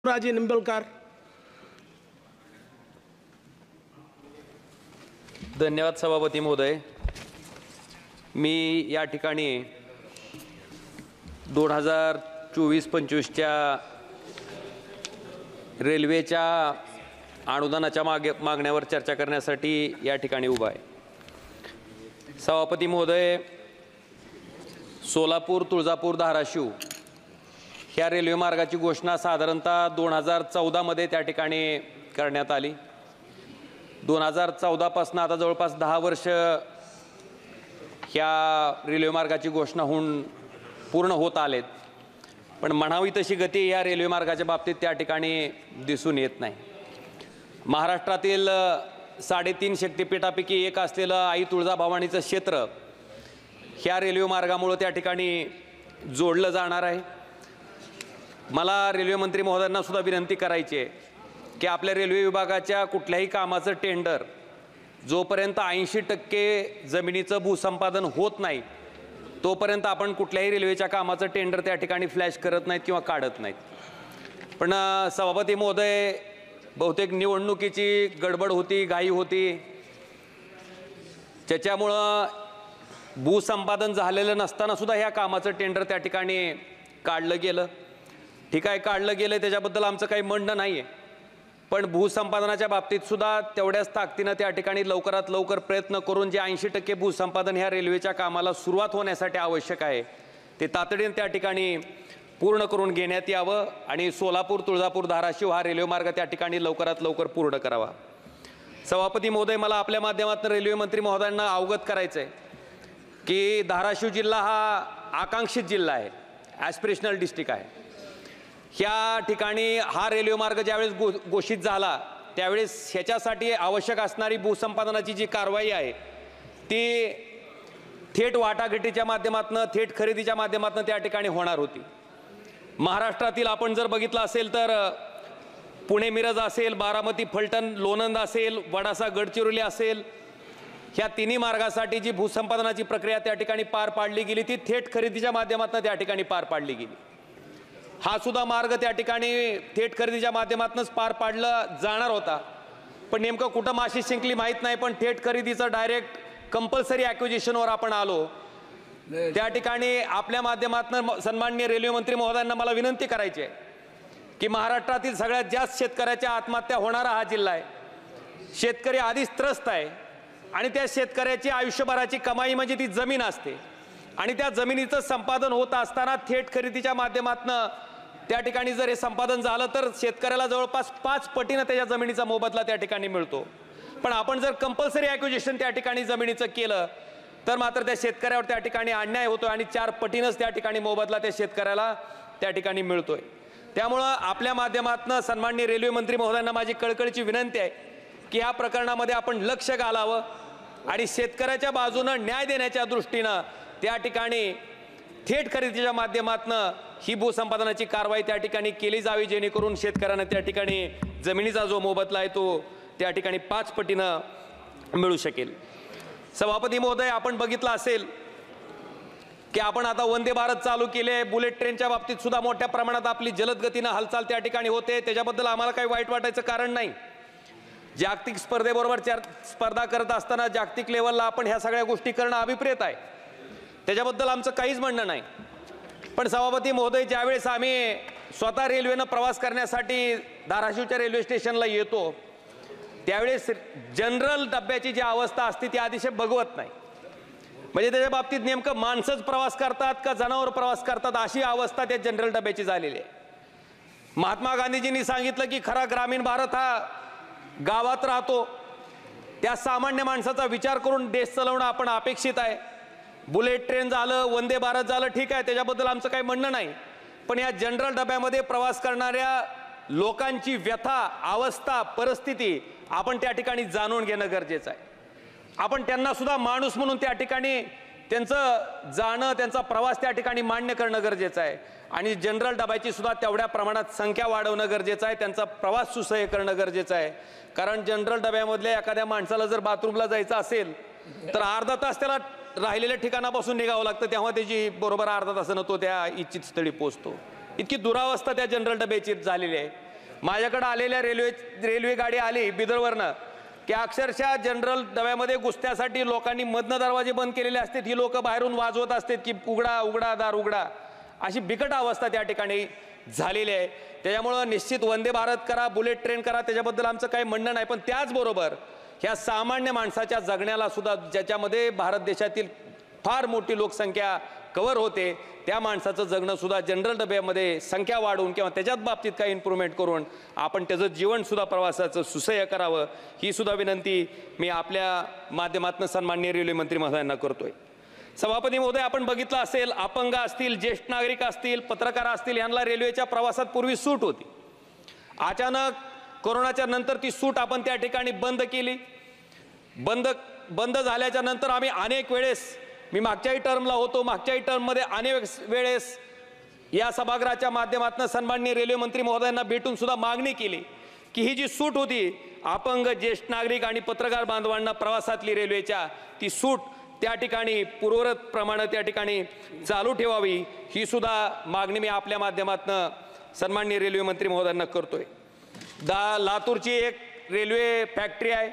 राजे निंबाळकर. धन्यवाद सभापती महोदय. मी या ठिकाणी 2024-25च्या रेल्वेच्या अनुदानाच्या मागण्यावर चर्चा करण्यासाठी या ठिकाणी उभा आहे. सभापती महोदय, सोलापूर, तुळजापूर, धाराशिव ह्या रेल्वे मार्गाची घोषणा साधारणतः 2014 मध्ये त्या ठिकाणी करण्यात आली. 2014 पासून आता जवळपास 10 वर्ष ह्या रेल्वे मार्गाची घोषणा होऊन पूर्ण होत आलेत, पण म्हणावी तशी गती या रेल्वे मार्गाच्या बाबतीत त्या ठिकाणी दिसून येत नाही. महाराष्ट्रातील 3.5 शक्तिपीठापैकी एक असलेलं आई तुळजाभवानीचं क्षेत्र ह्या रेल्वे मार्गामुळे त्या ठिकाणी जोडलं जाणार आहे. मला रेल्वे मंत्री महोदयांना सुद्धा विनंती करायची आहे की आपल्या रेल्वे विभागाच्या कुठल्याही कामाचं टेंडर जोपर्यंत 80% जमिनीचं भूसंपादन होत नाही तोपर्यंत आपण कुठल्याही रेल्वेच्या कामाचं टेंडर त्या ठिकाणी फ्लॅश करत नाहीत किंवा काढत नाहीत. पण सभापती महोदय, बहुतेक निवडणुकीची गडबड होती, घाई होती, त्याच्यामुळं भूसंपादन झालेलं नसताना सुद्धा ह्या कामाचं टेंडर त्या ठिकाणी काढलं गेलं. ठीक आहे, काढलं गेलं, त्याच्याबद्दल आमचं काही म्हणणं नाही आहे, पण भूसंपादनाच्या बाबतीत सुद्धा तेवढ्याच ताकदीनं त्या ठिकाणी लवकरात लवकर प्रयत्न करून जे 80% भूसंपादन ह्या रेल्वेच्या कामाला सुरुवात होण्यासाठी आवश्यक आहे ते तातडीने त्या ठिकाणी पूर्ण करून घेण्यात यावं आणि सोलापूर, तुळजापूर, धाराशिव हा रेल्वे मार्ग त्या ठिकाणी लवकरात लवकर पूर्ण करावा. सभापती महोदय, मला आपल्या माध्यमातून रेल्वे मंत्री महोदयांना अवगत करायचं आहे की धाराशिव जिल्हा हा आकांक्षित जिल्हा आहे, ॲस्पिरेशनल डिस्ट्रिक्ट आहे. ह्या ठिकाणी हा रेल्वे मार्ग ज्यावेळेस घोषित झाला त्यावेळेस ह्याच्यासाठी आवश्यक असणारी भूसंपादनाची जी कारवाई आहे ती थेट वाटाघाटीच्या माध्यमातून, थेट खरेदीच्या माध्यमातून त्या ठिकाणी होणार होती. महाराष्ट्रातील आपण जर बघितलं असेल तर पुणे मिरज असेल, बारामती फलटण लोणंद असेल, वडासा गडचिरोली असेल, ह्या तिन्ही मार्गासाठी जी भूसंपादनाची प्रक्रिया त्या ठिकाणी पार पाडली गेली ती थेट खरेदीच्या माध्यमातून त्या ठिकाणी पार पाडली गेली. हा सुद्धा मार्ग त्या ठिकाणी थेट खरेदीच्या माध्यमातूनच पार पाडला जाणार होता, पण नेमकं कुठं माशी शिंकली माहीत नाही, पण थेट खरेदीचं डायरेक्ट कंपल्सरी ॲक्विजिशनवर आपण आलो. त्या ठिकाणी आपल्या माध्यमातून सन्माननीय रेल्वे मंत्री महोदयांना मला विनंती करायची आहे की महाराष्ट्रातील सगळ्यात जास्त शेतकऱ्याच्या आत्महत्या होणारा हा जिल्हा आहे. शेतकरी आधीच त्रस्त आहे आणि त्या शेतकऱ्याची आयुष्यभराची कमाई म्हणजे ती जमीन असते आणि त्या जमिनीचं संपादन होत असताना थेट खरेदीच्या माध्यमातून त्या ठिकाणी जर हे संपादन झालं तर शेतकऱ्याला जवळपास 5 पटीनं त्याच्या जमिनीचा मोबदला त्या ठिकाणी मिळतो. पण आपण जर कंपल्सरी ॲक्विजिशन त्या ठिकाणी जमिनीचं केलं तर मात्र त्या शेतकऱ्यावर त्या ठिकाणी अन्याय होतो आणि 4 पटीनंच त्या ठिकाणी मोबदला त्या शेतकऱ्याला त्या ठिकाणी मिळतोय. त्यामुळं आपल्या माध्यमातून सन्माननीय रेल्वे मंत्री महोदयांना माझी कळकळीची विनंती आहे की या प्रकरणामध्ये आपण लक्ष घालावं आणि शेतकऱ्याच्या बाजूनं न्याय देण्याच्या दृष्टीनं त्या ठिकाणी थेट खरेदीच्या माध्यमातून ही भूसंपादनाची कारवाई त्या ठिकाणी केली जावी, जेणेकरून शेतकऱ्यांना त्या ठिकाणी जमिनीचा जो मोबदला आहे तो त्या ठिकाणी 5 पटीनं मिळू शकेल. सभापती महोदय, आपण बघितलं असेल की आपण आता वंदे भारत चालू केले, बुलेट ट्रेनच्या बाबतीत सुद्धा मोठ्या प्रमाणात आपली जलद गतीनं हालचाल त्या ठिकाणी होते, त्याच्याबद्दल आम्हाला काही वाईट वाटायचं कारण नाही. जागतिक स्पर्धेबरोबर स्पर्धा करत असताना जागतिक लेवलला आपण ह्या सगळ्या गोष्टी करणं अभिप्रेत आहे, त्याच्याबद्दल आमचं काहीच म्हणणं नाही. पण सभापती महोदय, ज्यावेळेस आम्ही स्वतः रेल्वेनं प्रवास करण्यासाठी धाराशिवच्या रेल्वे स्टेशनला येतो त्यावेळेस जनरल डब्याची जी अवस्था असते ती अतिशय बघवत नाही. म्हणजे त्याच्या बाबतीत नेमकं माणसंच प्रवास करतात का जनावर प्रवास करतात अशी अवस्था त्या जनरल डब्याची झालेली आहे. महात्मा गांधीजींनी सांगितलं की खरा ग्रामीण भारत हा गावात राहतो, त्या सामान्य माणसाचा विचार करून देश चालवणं आपण अपेक्षित आहे. बुलेट ट्रेन झालं, वंदे भारत झालं, ठीक आहे, त्याच्याबद्दल आमचं काही म्हणणं नाही, पण या जनरल डब्यामध्ये प्रवास करणाऱ्या लोकांची व्यथा, अवस्था, परिस्थिती आपण त्या ठिकाणी जाणून घेणं गरजेचं आहे. आपण त्यांना सुद्धा माणूस म्हणून त्या ठिकाणी त्यांचं जाणं, त्यांचा प्रवास त्या ठिकाणी मान्य करणं गरजेचं आहे आणि जनरल डब्याची सुद्धा तेवढ्या प्रमाणात संख्या वाढवणं गरजेचं आहे, त्यांचा प्रवास सुसह्य करणं गरजेचं आहे. कारण जनरल डब्यामधल्या एखाद्या माणसाला जर बाथरूमला जायचं असेल तर अर्धा तास त्याला राहिलेल्या ठिकाणापासून निघावं लागतं, तेव्हा त्याची बरोबर अर्धा तासानं तो त्या इच्छित स्थळी पोहोचतो. इतकी दुरावस्था त्या जनरल डब्याची झालेली आहे. माझ्याकडे आलेल्या रेल्वे गाडी आली बिदरवरनं की अक्षरशः जनरल डब्यामध्ये घुसण्यासाठी लोकांनी मधनं दरवाजे बंद केलेले असतात, ही लोक बाहेरून वाजवत असतात की उघडा उघडा दार उघडा, अशी बिकट अवस्था त्या ठिकाणी झालेली आहे। त्याच्यामुळं निश्चित वंदे भारत करा, बुलेट ट्रेन करा, त्याच्याबद्दल आमचं काही म्हणणं नाही, पण त्याचबरोबर ह्या सामान्य माणसाच्या जगण्याला सुद्धा, ज्याच्यामध्ये भारत देशातील फार मोठी लोकसंख्या कव्हर होते, त्या माणसाचं जगणं सुद्धा जनरल डब्यामध्ये संख्या वाढवून किंवा त्याच्याच बाबतीत काही इम्प्रूव्हमेंट करून आपण त्याचं जीवन सुद्धा प्रवासाचं सुसह्य करावं, ही सुद्धा विनंती मी आपल्या माध्यमातून सन्माननीय रेल्वे मंत्री महोदयांना करतोय। सभापती महोदय, आपण बघितलं असेल, अपंग असतील, ज्येष्ठ नागरिक असतील, पत्रकार असतील, यांना रेल्वेच्या प्रवासात पूर्वी सूट होती। अचानक कोरोनाच्या नंतर ती सूट आपण त्या ठिकाणी बंद केली। बंद झाल्याच्या नंतर आम्ही अनेक वेळेस, मी मागच्याही टर्मला होतो, मागच्याही टर्ममध्ये अनेक वेळेस या सभागृहाच्या माध्यमातून सन्माननीय रेल्वे मंत्री महोदयांना भेटून सुद्धा मागणी केली की ही जी सूट होती अपंग, ज्येष्ठ नागरिक आणि पत्रकार बांधवांना प्रवासातली रेल्वेच्या, ती सूट त्या ठिकाणी पूर्ववत प्रमाणे त्या ठिकाणी चालू ठेवावी, ही सुद्धा मागणी मी आपल्या माध्यमातून सन्माननीय रेल्वे मंत्री महोदयांना करतोय। लातूरची एक रेल्वे फॅक्टरी आहे,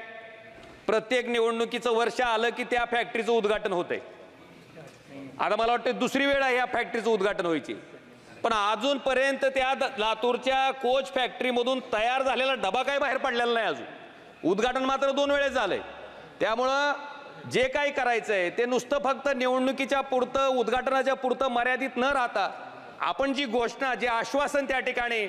प्रत्येक निवडणुकीचं वर्ष आलं की त्या फॅक्टरीचं उद्घाटन होतंय। आता मला वाटतं दुसरी वेळ आहे या फॅक्टरीचं उद्घाटन व्हायची, पण अजूनपर्यंत त्या लातूरच्या कोच फॅक्टरीमधून तयार झालेला डबा काय बाहेर पडलेला नाही अजून। उद्घाटन मात्र 2 वेळेस झालंय। त्यामुळं जे काही करायचंय ते नुसतं फक्त निवडणुकीच्या पुरतं, उद्घाटनाच्या पुरतं मर्यादित न राहता, आपण जी घोषणा, जे आश्वासन त्या ठिकाणी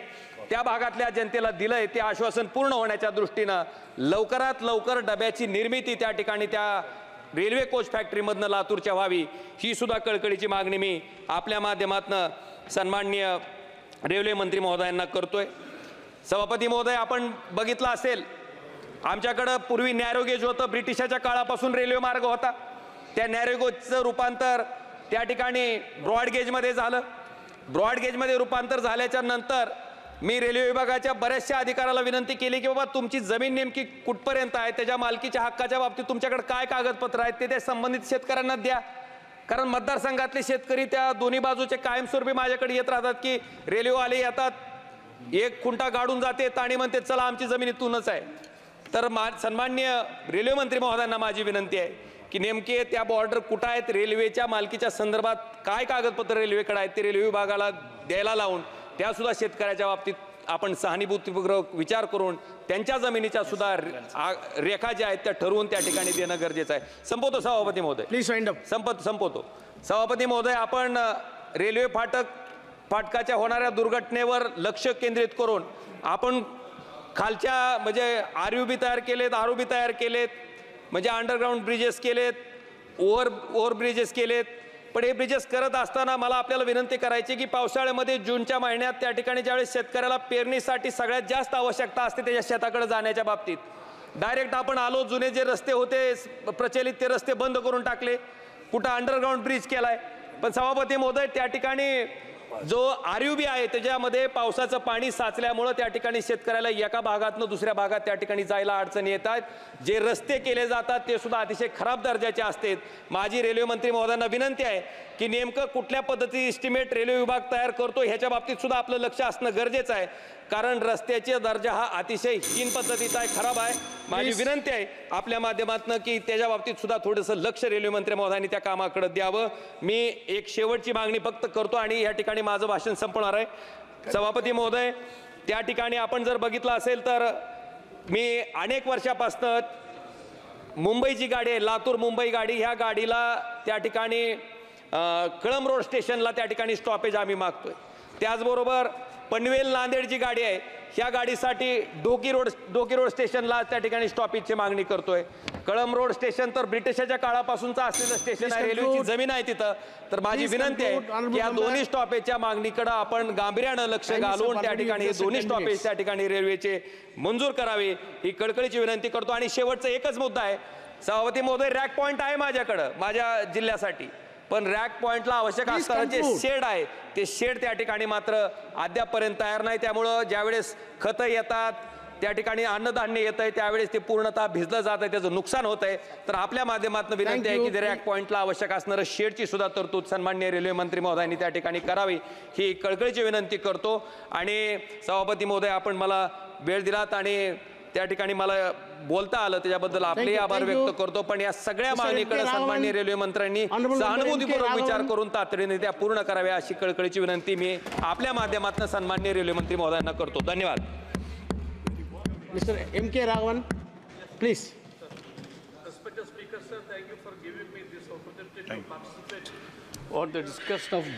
त्या भागातल्या जनतेला दिलंय, ते आश्वासन पूर्ण होण्याच्या दृष्टीनं लवकरात लवकर डब्याची निर्मिती त्या ठिकाणी त्या रेल्वे कोच फॅक्टरीमधनं लातूरच्या व्हावी, ही सुद्धा कळकळीची मागणी मी आपल्या माध्यमातून सन्माननीय रेल्वे मंत्री महोदयांना करतोय। सभापती महोदय, आपण बघितलं असेल, आमच्याकडं पूर्वी नॅरो गेज होतं, ब्रिटिशाच्या काळापासून रेल्वे मार्ग होता। त्या नॅरो गेजचं रूपांतर त्या ठिकाणी ब्रॉड गेजमध्ये झालं। ब्रॉड गेजमध्ये रूपांतर झाल्याच्या नंतर मी रेल्वे विभागाच्या बऱ्याचशा अधिकाऱ्याला विनंती केली की बाबा तुमची जमीन नेमकी कुठपर्यंत आहे, त्याच्या मालकीच्या हक्काच्या बाबतीत तुमच्याकडे काय कागदपत्र आहेत ते संबंधित शेतकऱ्यांना द्या, कारण मतदारसंघातले शेतकरी त्या दोन्ही बाजूचे कायमस्वरूपी माझ्याकडे येत राहतात की रेल्वेवाले येतात, एक खुंटा गाडून जाते आणि म्हणते चला आमची जमीन इथूनच आहे। तर सन्माननीय रेल्वे मंत्री महोदयांना माझी विनंती आहे की नेमके त्या बॉर्डर कुठं आहेत, रेल्वेच्या मालकीच्या संदर्भात काय कागदपत्र रेल्वेकडे आहेत ते रेल्वे विभागाला द्यायला लावून त्या सुद्धा शेतकऱ्याच्या बाबतीत आपण सहानुभूतीपूर्वक विचार करून त्यांच्या जमिनीच्या सुद्धा रेखा ज्या आहेत त्या ठरवून त्या ठिकाणी देणं गरजेचं आहे। संपवतो सभापती महोदय, प्लीज वाइंड अप। संपवतो सभापती महोदय, आपण रेल्वे फाटकाच्या होणाऱ्या दुर्घटनेवर लक्ष केंद्रित करून आपण खालच्या म्हणजे आरयूबी तयार केलेत, आरओबी तयार केलेत, म्हणजे अंडरग्राऊंड ब्रिजेस केलेत, ओव्हर ब्रिजेस केलेत, पण हे ब्रिजेस करत असताना मला आपल्याला विनंती करायची की पावसाळ्यामध्ये जूनच्या महिन्यात त्या ठिकाणी ज्यावेळेस शेतकऱ्याला पेरणीसाठी सगळ्यात जास्त आवश्यकता असते त्याच्या शेताकडे जाण्याच्या बाबतीत, डायरेक्ट आपण आलो, जुने जे रस्ते होते प्रचलित ते रस्ते बंद करून टाकले, कुठं अंडरग्राऊंड ब्रिज केलाय। पण सभापती महोदय, त्या ठिकाणी जो आरयूबी आहे त्याच्यामध्ये पावसाचं पाणी साचल्यामुळे त्या ठिकाणी शेतकऱ्याला एका भागातून दुसऱ्या भागात त्या ठिकाणी जायला अडचणी येतात। जे रस्ते केले जातात ते सुद्धा अतिशय खराब दर्जाचे असतात। माझी रेल्वे मंत्री महोदयांना विनंती आहे की नेमकं कुठल्या पद्धतीने एस्टिमेट रेल्वे विभाग तयार करतो ह्याच्या बाबतीत सुद्धा आपलं लक्ष असणं गरजेचं आहे, कारण रस्त्याचा दर्जा हा अतिशय हीन पद्धतीचा आहे, खराब आहे। माझी विनंती आहे आपल्या माध्यमातून की त्याच्या बाबतीत सुद्धा थोडंसं लक्ष रेल्वे मंत्री महोदयांनी त्या कामाकडे द्यावं। मी एक शेवटची मागणी फक्त करतो आणि या ठिकाणी माझं भाषण संपणार आहे। सभापती महोदय, त्या ठिकाणी आपण जर बघितलं असेल तर मी अनेक वर्षापासून मुंबईची गाडी आहे, लातूर मुंबई गाडी, ह्या गाडीला त्या ठिकाणी कळंब रोड स्टेशनला त्या ठिकाणी स्टॉपेज आम्ही मागतोय। त्याचबरोबर पनवेल नांदेडची गाडी आहे, ह्या गाडीसाठी डोकी रोड स्टेशनला त्या ठिकाणी स्टॉपेजची मागणी करतोय। कळंब रोड स्टेशन तर ब्रिटिशाच्या काळापासूनचं असलेलं स्टेशन आहे, रेल्वेची जमीन आहे तिथं। तर माझी विनंती आहे की या दोन्ही स्टॉपेजच्या मागणीकडे आपण गांभीर्यानं लक्ष घालून त्या ठिकाणी हे दोन्ही स्टॉपेज त्या ठिकाणी रेल्वेचे मंजूर करावे, ही कळकळीची विनंती करतो। आणि शेवटचा एकच मुद्दा आहे सभापती महोदय, रॅक पॉइंट आहे माझ्याकडं माझ्या जिल्ह्यासाठी, पण रॅक पॉइंटला आवश्यक असणारे जे शेड आहे ते शेड त्या ठिकाणी मात्र अद्यापपर्यंत तयार नाही। त्यामुळं ज्यावेळेस खतं येतात, त्या ठिकाणी अन्नधान्य येत आहे त्यावेळेस ते पूर्णतः भिजलं जात आहे, त्याचं नुकसान होत आहे. तर आपल्या माध्यमातून विनंती आहे की जर रॅक पॉईंटला आवश्यक असणारं शेडची सुद्धा तरतूद सन्माननीय रेल्वे मंत्री महोदयांनी त्या ठिकाणी करावी ही कळकळीची विनंती करतो. आणि सभापती महोदय, आपण मला वेळ दिलात आणि त्या ठिकाणी मला बोलता आलं त्याच्याबद्दल आपले आभार व्यक्त करतो. पण या सगळ्या मागणीकडे सन्माननीय रेल्वे मंत्र्यांनी सहानुभूतीपूर्वक विचार करून तातडीने त्या पूर्ण कराव्या अशी कळकळीची विनंती मी आपल्या माध्यमातून सन्माननीय रेल्वे मंत्री महोदयांना करतो. धन्यवाद. Mister M.K. Raghavan, please. Respected Speaker, sir, thank you for giving me this opportunity to participate on the discussion of